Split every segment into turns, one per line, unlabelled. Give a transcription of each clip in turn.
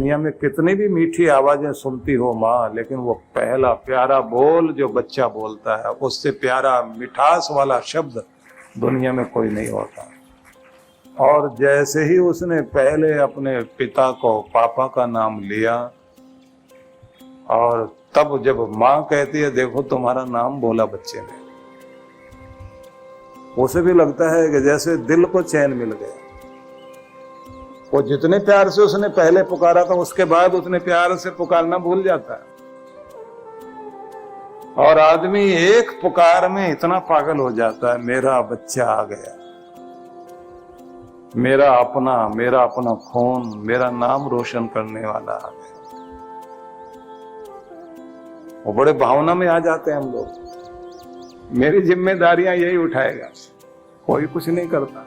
दुनिया में कितनी भी मीठी आवाजें सुनती हो माँ, लेकिन वो पहला प्यारा बोल जो बच्चा बोलता है, उससे प्यारा मिठास वाला शब्द दुनिया में कोई नहीं होता। और जैसे ही उसने पहले अपने पिता को, पापा का नाम लिया, और तब जब माँ कहती है देखो तुम्हारा नाम बोला बच्चे ने, उसे भी लगता है कि जैसे दिल को चैन मिल गया। वो जितने प्यार से उसने पहले पुकारा था, उसके बाद उतने प्यार से पुकारना भूल जाता है। और आदमी एक पुकार में इतना पागल हो जाता है, मेरा बच्चा आ गया, मेरा अपना खून, मेरा नाम रोशन करने वाला आ गया। वो बड़े भावना में आ जाते हैं हम लोग। मेरी जिम्मेदारियां यही उठाएगा, कोई कुछ नहीं करता,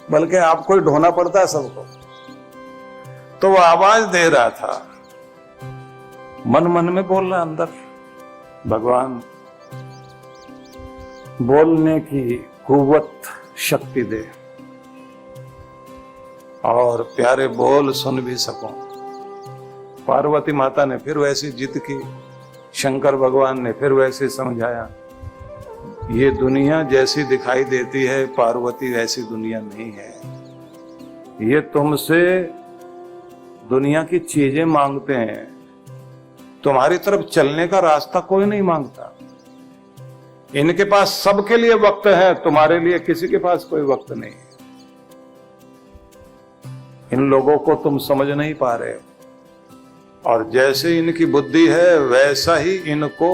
बल्कि आपको ही ढोना पड़ता है सबको। तो वो आवाज दे रहा था, मन मन में बोल रहा अंदर, भगवान बोलने की कुव्वत शक्ति दे और प्यारे बोल सुन भी सकूं। पार्वती माता ने फिर वैसी जिद की, शंकर भगवान ने फिर वैसे समझाया। ये दुनिया जैसी दिखाई देती है, पार्वती वैसी दुनिया नहीं है। ये तुमसे दुनिया की चीजें मांगते हैं, तुम्हारी तरफ चलने का रास्ता कोई नहीं मांगता। इनके पास सबके लिए वक्त है, तुम्हारे लिए किसी के पास कोई वक्त नहीं है। इन लोगों को तुम समझ नहीं पा रहे, और जैसे इनकी बुद्धि है वैसा ही इनको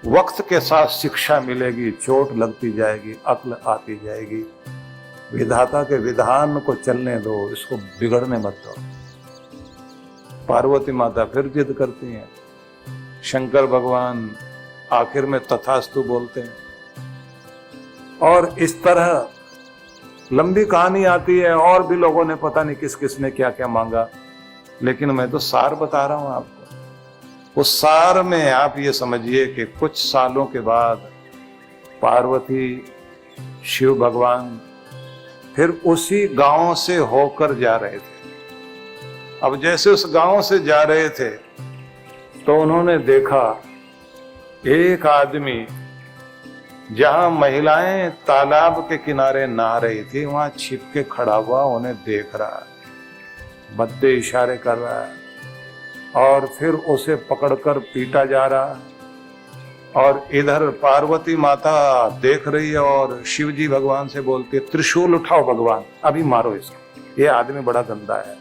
वक्त के साथ शिक्षा मिलेगी, चोट लगती जाएगी, अक्ल आती जाएगी। विधाता के विधान को चलने दो, इसको बिगड़ने मत दो। पार्वती माता फिर जिद करती हैं, शंकर भगवान आखिर में तथास्तु बोलते हैं। और इस तरह लंबी कहानी आती है, और भी लोगों ने पता नहीं किस किस ने क्या क्या मांगा, लेकिन मैं तो सार बता रहा हूं आपको। उस सार में आप ये समझिए कि कुछ सालों के बाद पार्वती, शिव भगवान फिर उसी गांव से होकर जा रहे थे। अब जैसे उस गांव से जा रहे थे तो उन्होंने देखा एक आदमी, जहां महिलाएं तालाब के किनारे नहा रही थी, वहां छिप के खड़ा हुआ उन्हें देख रहा है, भद्दे इशारे कर रहा है, और फिर उसे पकड़कर पीटा जा रहा है। और इधर पार्वती माता देख रही है और शिवजी भगवान से बोलती है, त्रिशूल उठाओ भगवान, अभी मारो इसको, ये आदमी बड़ा गंदा है।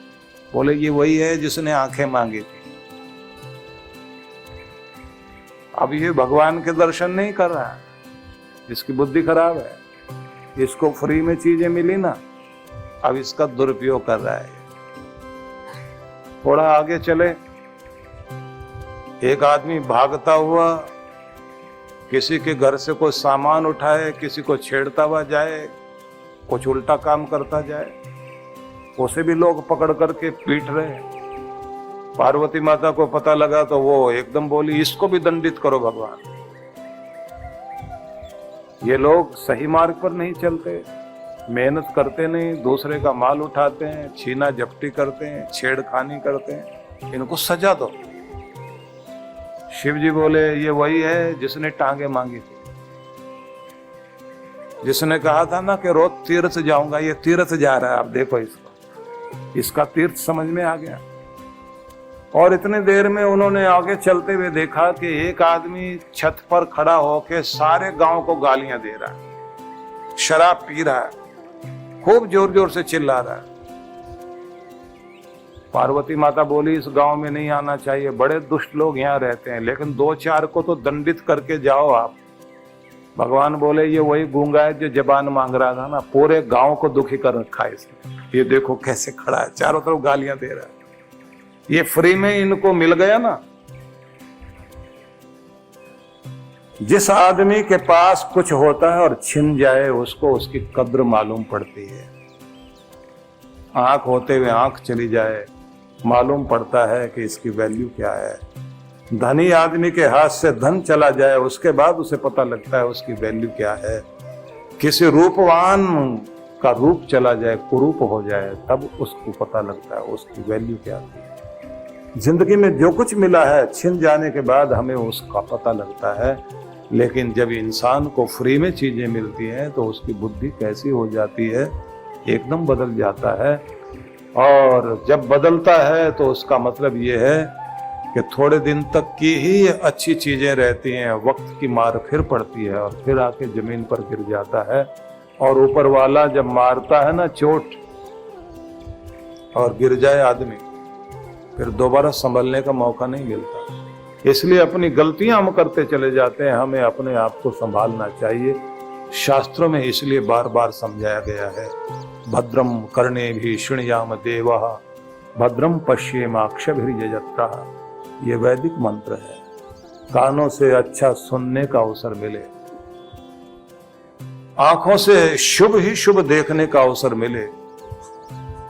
बोले ये वही है जिसने आंखें मांगी थी। अब ये भगवान के दर्शन नहीं कर रहा है, इसकी बुद्धि खराब है, इसको फ्री में चीजें मिली ना, अब इसका दुरुपयोग कर रहा है। थोड़ा आगे चले, एक आदमी भागता हुआ किसी के घर से कोई सामान उठाए, किसी को छेड़ता हुआ जाए, कुछ उल्टा काम करता जाए, उसे भी लोग पकड़ करके पीट रहे। पार्वती माता को पता लगा तो वो एकदम बोली, इसको भी दंडित करो भगवान। ये लोग सही मार्ग पर नहीं चलते, मेहनत करते नहीं, दूसरे का माल उठाते हैं, छीना झपटी करते हैं, छेड़खानी करते हैं, इनको सजा दो। शिव जी बोले ये वही है जिसने टांगे मांगी थी, जिसने कहा था ना कि रोज तीर्थ जाऊंगा, ये तीर्थ जा रहा है। आप देखो इसको, इसका तीर्थ समझ में आ गया। और इतने देर में उन्होंने आगे चलते हुए देखा कि एक आदमी छत पर खड़ा होकर सारे गांव को गालियां दे रहा है, शराब पी रहा है, खूब जोर जोर से चिल्ला रहा है। पार्वती माता बोली इस गांव में नहीं आना चाहिए, बड़े दुष्ट लोग यहाँ रहते हैं, लेकिन दो चार को तो दंडित करके जाओ आप। भगवान बोले ये वही गूंगा है जो जबान मांग रहा था ना, पूरे गांव को दुखी कर रखा है इसने। ये देखो कैसे खड़ा है, चारों तरफ गालियां दे रहा है। ये फ्री में इनको मिल गया ना। जिस आदमी के पास कुछ होता है और छिन जाए, उसको उसकी कद्र मालूम पड़ती है। आंख होते हुए आंख चली जाए, मालूम पड़ता है कि इसकी वैल्यू क्या है। धनी आदमी के हाथ से धन चला जाए, उसके बाद उसे पता लगता है उसकी वैल्यू क्या है। किसी रूपवान का रूप चला जाए, कुरूप हो जाए, तब उसको पता लगता है उसकी वैल्यू क्या थी। जिंदगी में जो कुछ मिला है छिन जाने के बाद हमें उसका पता लगता है, लेकिन जब इंसान को फ्री में चीजें मिलती हैं तो उसकी बुद्धि कैसी हो जाती है, एकदम बदल जाता है। और जब बदलता है तो उसका मतलब ये है कि थोड़े दिन तक की ही अच्छी चीजें रहती हैं, वक्त की मार फिर पड़ती है और फिर आके जमीन पर गिर जाता है। और ऊपर वाला जब मारता है ना चोट और गिर जाए आदमी, फिर दोबारा संभलने का मौका नहीं मिलता। इसलिए अपनी गलतियां हम करते चले जाते हैं, हमें अपने आप को संभालना चाहिए। शास्त्रों में इसलिए बार बार समझाया गया है, भद्रम कर्णेभिः शृणुयाम देवाः भद्रम पश्येमाक्षभिर्यजत्राः। ये वैदिक मंत्र है। कानों से अच्छा सुनने का अवसर मिले, आंखों से शुभ ही शुभ देखने का अवसर मिले।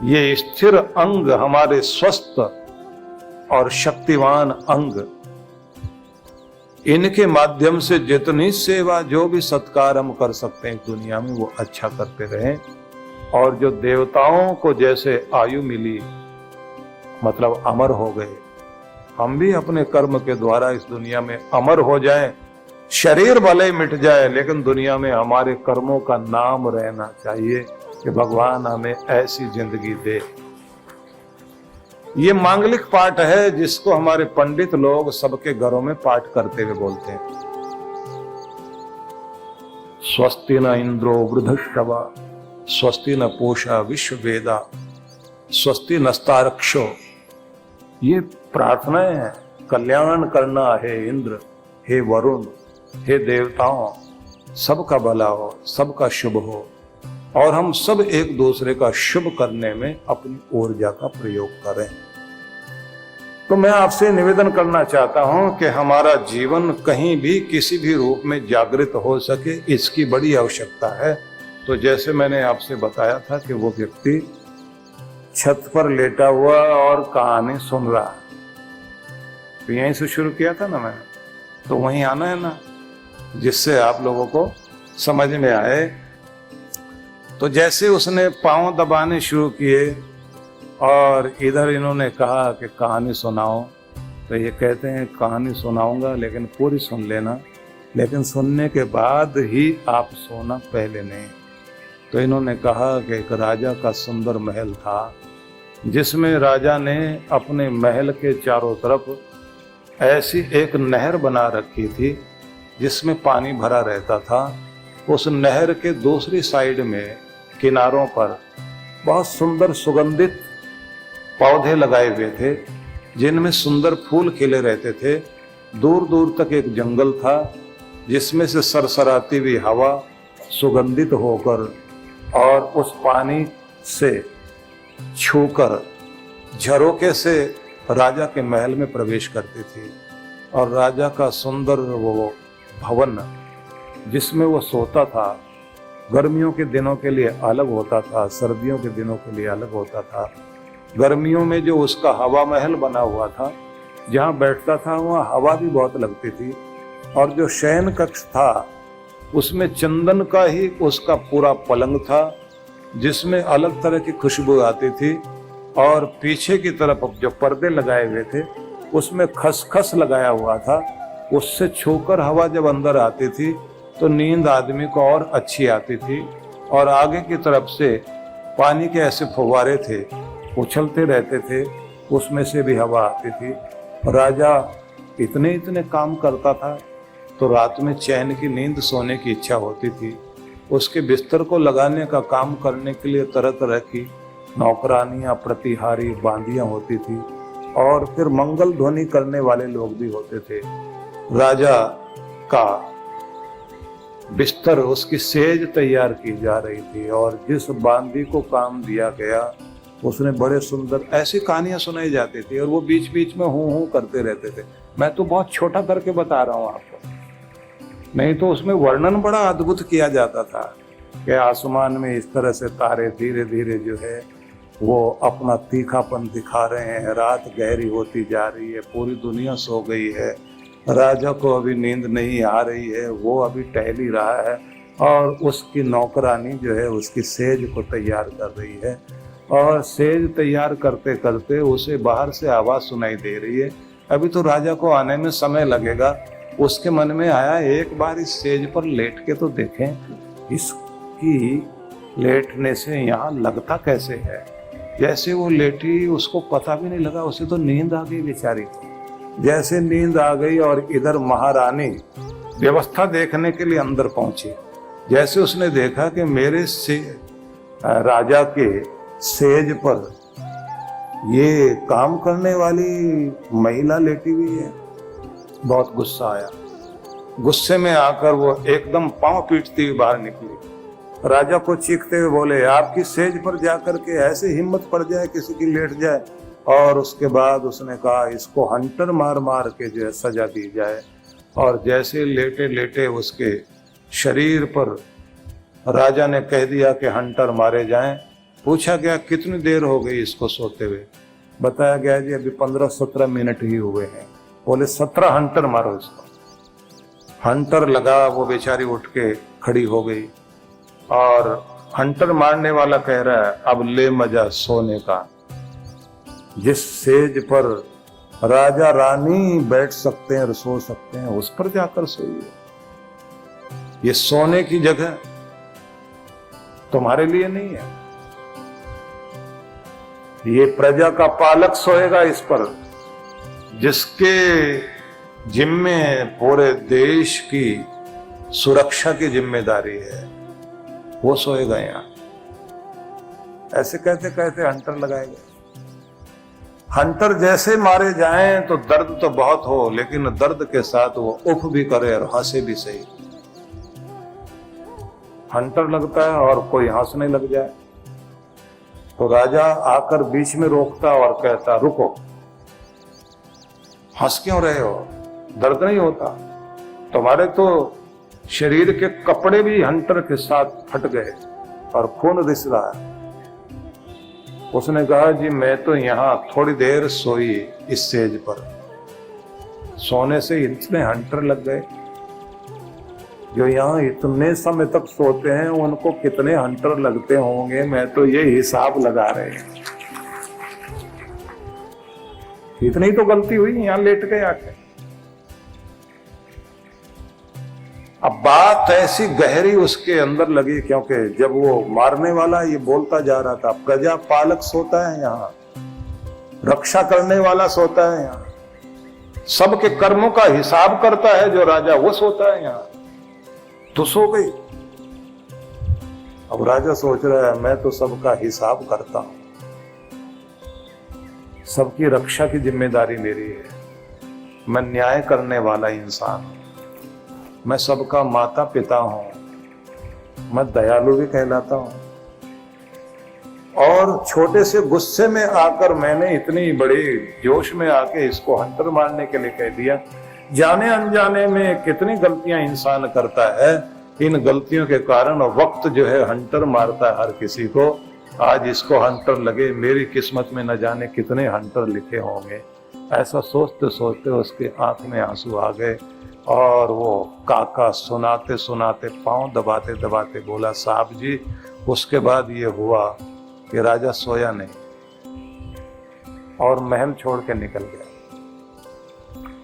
ये स्थिर अंग हमारे स्वस्थ और शक्तिवान अंग, इनके माध्यम से जितनी सेवा, जो भी सत्कार हम कर सकते हैं दुनिया में, वो अच्छा करते रहें। और जो देवताओं को जैसे आयु मिली, मतलब अमर हो गए, हम भी अपने कर्म के द्वारा इस दुनिया में अमर हो जाएं। शरीर भले ही मिट जाए, लेकिन दुनिया में हमारे कर्मों का नाम रहना चाहिए कि भगवान हमें ऐसी जिंदगी दे। ये मांगलिक पाठ है जिसको हमारे पंडित लोग सबके घरों में पाठ करते हुए बोलते हैं। स्वस्ति न इंद्रो वृद्धश्रवा स्वस्ति न पूषा विश्ववेदा स्वस्ति नस्तारक्षो। ये प्रार्थनाएं हैं, कल्याण करना है इंद्र, हे वरुण, हे देवताओं, सबका भला हो, सबका शुभ हो, और हम सब एक दूसरे का शुभ करने में अपनी ऊर्जा का प्रयोग करें। तो मैं आपसे निवेदन करना चाहता हूं कि हमारा जीवन कहीं भी किसी भी रूप में जागृत हो सके, इसकी बड़ी आवश्यकता है। तो जैसे मैंने आपसे बताया था कि वो व्यक्ति छत पर लेटा हुआ और कहानी सुन रहा, तो यहीं से शुरू किया था ना मैंने, तो वहीं आना है ना, जिससे आप लोगों को समझ में आए। तो जैसे उसने पांव दबाने शुरू किए और इधर इन्होंने कहा कि कहानी सुनाओ, तो ये कहते हैं कहानी सुनाऊंगा लेकिन पूरी सुन लेना, लेकिन सुनने के बाद ही आप सोना, पहले नहीं। तो इन्होंने कहा कि एक राजा का सुंदर महल था, जिसमें राजा ने अपने महल के चारों तरफ ऐसी एक नहर बना रखी थी जिसमें पानी भरा रहता था। उस नहर के दूसरी साइड में किनारों पर बहुत सुंदर सुगंधित पौधे लगाए हुए थे, जिनमें सुंदर फूल खिले रहते थे। दूर दूर तक एक जंगल था, जिसमें से सरसराती हुई हवा सुगंधित होकर और उस पानी से छूकर झरोके से राजा के महल में प्रवेश करती थी। और राजा का सुंदर वो भवन जिसमें वो सोता था, गर्मियों के दिनों के लिए अलग होता था, सर्दियों के दिनों के लिए अलग होता था। गर्मियों में जो उसका हवा महल बना हुआ था, जहाँ बैठता था वहाँ हवा भी बहुत लगती थी। और जो शयन कक्ष था उसमें चंदन का ही उसका पूरा पलंग था, जिसमें अलग तरह की खुशबू आती थी। और पीछे की तरफ जो पर्दे लगाए हुए थे उसमें खसखस लगाया हुआ था, उससे छूकर हवा जब अंदर आती थी तो नींद आदमी को और अच्छी आती थी। और आगे की तरफ से पानी के ऐसे फुव्वारे थे, उछलते रहते थे, उसमें से भी हवा आती थी। राजा इतने इतने काम करता था तो रात में चैन की नींद, सोने की इच्छा होती थी। उसके बिस्तर को लगाने का काम करने के लिए तरह तरह की नौकरानियां, प्रतिहारी, बांदियां होती थी, और फिर मंगल ध्वनि करने वाले लोग भी होते थे। राजा का बिस्तर, उसकी सेज तैयार की जा रही थी, और जिस बांदी को काम दिया गया उसने बड़े सुंदर ऐसी कहानियां सुनाई जाती थी, और वो बीच बीच में हूं करते रहते थे। मैं तो बहुत छोटा करके बता रहा हूं आपको, नहीं तो उसमें वर्णन बड़ा अद्भुत किया जाता था कि आसमान में इस तरह से तारे धीरे धीरे जो है वो अपना तीखापन दिखा रहे हैं, रात गहरी होती जा रही है, पूरी दुनिया सो गई है, राजा को अभी नींद नहीं आ रही है, वो अभी टहल ही रहा है, और उसकी नौकरानी जो है उसकी सेज को तैयार कर रही है, और सेज तैयार करते करते उसे बाहर से आवाज़ सुनाई दे रही है। अभी तो राजा को आने में समय लगेगा। उसके मन में आया, एक बार इस सेज पर लेट के तो देखें, इसकी लेटने से यहाँ लगता कैसे है। जैसे वो लेटी, उसको पता भी नहीं लगा, उसे तो नींद आ गई बेचारी को। जैसे नींद आ गई और इधर महारानी व्यवस्था देखने के लिए अंदर पहुंची। जैसे उसने देखा कि मेरे से राजा के सेज पर ये काम करने वाली महिला लेटी हुई है, बहुत गुस्सा आया। गुस्से में आकर वो एकदम पांव पीटती हुई बाहर निकली। राजा को चीखते हुए बोले, आपकी सेज पर जाकर के ऐसे हिम्मत पड़ जाए किसी की लेट जाए। और उसके बाद उसने कहा, इसको हंटर मार मार के जो है सजा दी जाए। और जैसे लेटे लेटे उसके शरीर पर राजा ने कह दिया कि हंटर मारे जाएं। पूछा गया, कितनी देर हो गई इसको सोते हुए? बताया गया, जी अभी 15-17 मिनट ही हुए हैं। बोले 17 हंटर मारो इसको। हंटर लगा, वो बेचारी उठ के खड़ी हो गई। और हंटर मारने वाला कह रहा है, अब ले मजा सोने का। जिस सेज पर राजा रानी बैठ सकते हैं और सो सकते हैं, उस पर जाकर सोइए। ये सोने की जगह तुम्हारे लिए नहीं है। ये प्रजा का पालक सोएगा इस पर, जिसके जिम्मे पूरे देश की सुरक्षा की जिम्मेदारी है, वो सोएगा यहाँ। ऐसे कहते कहते हंटर लगाए गए। हंटर जैसे मारे जाएं तो दर्द तो बहुत हो, लेकिन दर्द के साथ वो उफ भी करे और हंसे भी सही। हंटर लगता है और कोई हंसने लग जाए तो राजा आकर बीच में रोकता और कहता, रुको, हंस क्यों रहे हो? दर्द नहीं होता? तुम्हारे तो शरीर के कपड़े भी हंटर के साथ फट गए और खून रिस रहा है। उसने कहा, जी मैं तो यहाँ थोड़ी देर सोई इस सेज पर, सोने से इतने हंटर लग गए। जो यहाँ इतने समय तक सोते हैं उनको कितने हंटर लगते होंगे, मैं तो ये हिसाब लगा रहे हैं। इतनी ही तो गलती हुई, यहाँ लेट गए आके। अब बात ऐसी गहरी उसके अंदर लगी, क्योंकि जब वो मारने वाला ये बोलता जा रहा था, प्रजा पालक सोता है यहाँ, रक्षा करने वाला सोता है यहाँ, सबके कर्मों का हिसाब करता है जो राजा, वो सोता है यहाँ, तो सो गई। अब राजा सोच रहा है, मैं तो सबका हिसाब करता हूं, सबकी रक्षा की जिम्मेदारी मेरी है, मैं न्याय करने वाला इंसान हूं, मैं सबका माता पिता हूं, मैं दयालु भी कहलाता हूं। और छोटे से गुस्से में आकर मैंने इतनी बड़ी जोश में आके इसको हंटर मारने के लिए कह दिया। जाने अनजाने में कितनी गलतियां इंसान करता है, इन गलतियों के कारण वक्त जो है हंटर मारता है हर किसी को। आज इसको हंटर लगे, मेरी किस्मत में न जाने कितने हंटर लिखे होंगे। ऐसा सोचते सोचते उसके आंख में आंसू आ गए और वो काका सुनाते सुनाते पांव दबाते दबाते बोला, साहब जी, उसके बाद ये हुआ कि राजा सोया नहीं और महल छोड़ के निकल गया।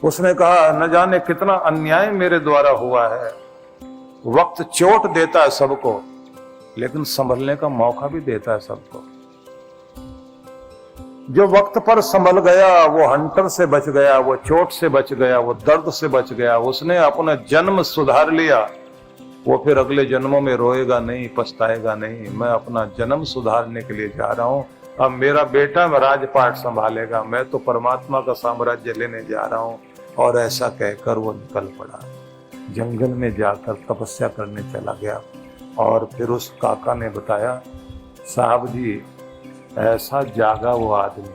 उसने कहा, न जाने कितना अन्याय मेरे द्वारा हुआ है। वक्त चोट देता है सबको, लेकिन संभलने का मौका भी देता है सबको। जो वक्त पर संभल गया वो हंटर से बच गया, वो चोट से बच गया, वो दर्द से बच गया, उसने अपना जन्म सुधार लिया, वो फिर अगले जन्मों में रोएगा नहीं, पछताएगा नहीं। मैं अपना जन्म सुधारने के लिए जा रहा हूं, अब मेरा बेटा राजपाट संभालेगा, मैं तो परमात्मा का साम्राज्य लेने जा रहा हूं। और ऐसा कहकर वो निकल पड़ा, जंगल में जाकर तपस्या करने चला गया। और फिर उस काका ने बताया, साहब जी, ऐसा जागा वो आदमी,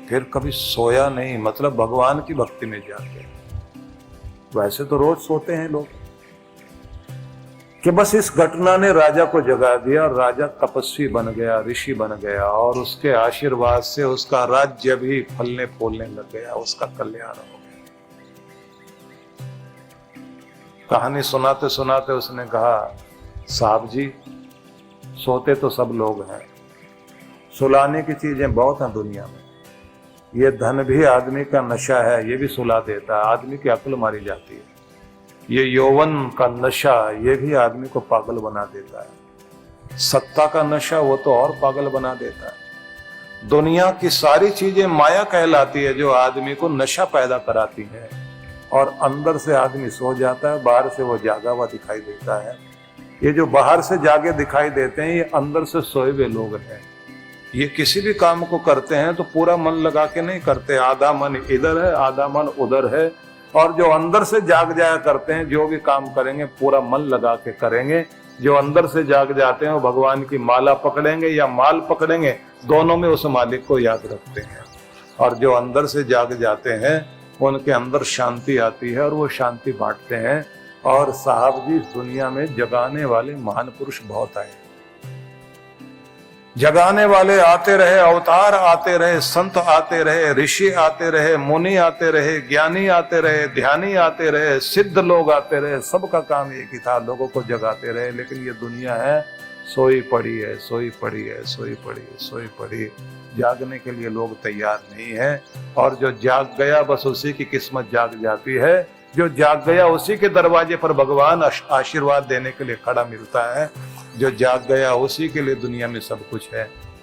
फिर कभी सोया नहीं, मतलब भगवान की भक्ति में जाके। वैसे तो रोज सोते हैं लोग, कि बस इस घटना ने राजा को जगा दिया और राजा तपस्वी बन गया, ऋषि बन गया, और उसके आशीर्वाद से उसका राज्य भी फलने फूलने लग गया, उसका कल्याण हो गया। कहानी सुनाते सुनाते उसने कहा, साहब जी सोते तो सब लोग हैं, सुलाने की चीजें बहुत हैं दुनिया में। ये धन भी आदमी का नशा है, ये भी सुला देता है, आदमी की अक्ल मारी जाती है। ये यौवन का नशा, ये भी आदमी को पागल बना देता है। सत्ता का नशा, वो तो और पागल बना देता है। दुनिया की सारी चीजें माया कहलाती है, जो आदमी को नशा पैदा कराती है, और अंदर से आदमी सो जाता है, बाहर से वो जागा हुआ दिखाई देता है। ये जो बाहर से जागे दिखाई देते हैं, ये अंदर से सोए हुए लोग हैं। ये किसी भी काम को करते हैं तो पूरा मन लगा के नहीं करते, आधा मन इधर है आधा मन उधर है। और जो अंदर से जाग जाया करते हैं, जो भी काम करेंगे पूरा मन लगा के करेंगे। जो अंदर से जाग जाते हैं वो भगवान की माला पकड़ेंगे या माल पकड़ेंगे, दोनों में उस मालिक को याद रखते हैं। और जो अंदर से जाग जाते हैं उनके अंदर शांति आती है और वो शांति बांटते हैं। और साहब जी, दुनिया में जगाने वाले महान पुरुष बहुत आए, जगाने वाले आते रहे, अवतार आते रहे, संत आते रहे, ऋषि आते रहे, मुनि आते रहे, ज्ञानी आते रहे, ध्यानी आते रहे, सिद्ध लोग आते रहे। सबका काम एक ही था, लोगों को जगाते रहे। लेकिन ये दुनिया है सोई पड़ी है, सोई पड़ी है, सोई पड़ी है, सोई पड़ी है। जागने के लिए लोग तैयार नहीं है। और जो जाग गया बस उसी की किस्मत जाग जाती है। जो जाग गया उसी के दरवाजे पर भगवान आशीर्वाद देने के लिए खड़ा मिलता है। जो जाग गया उसी के लिए दुनिया में सब कुछ है।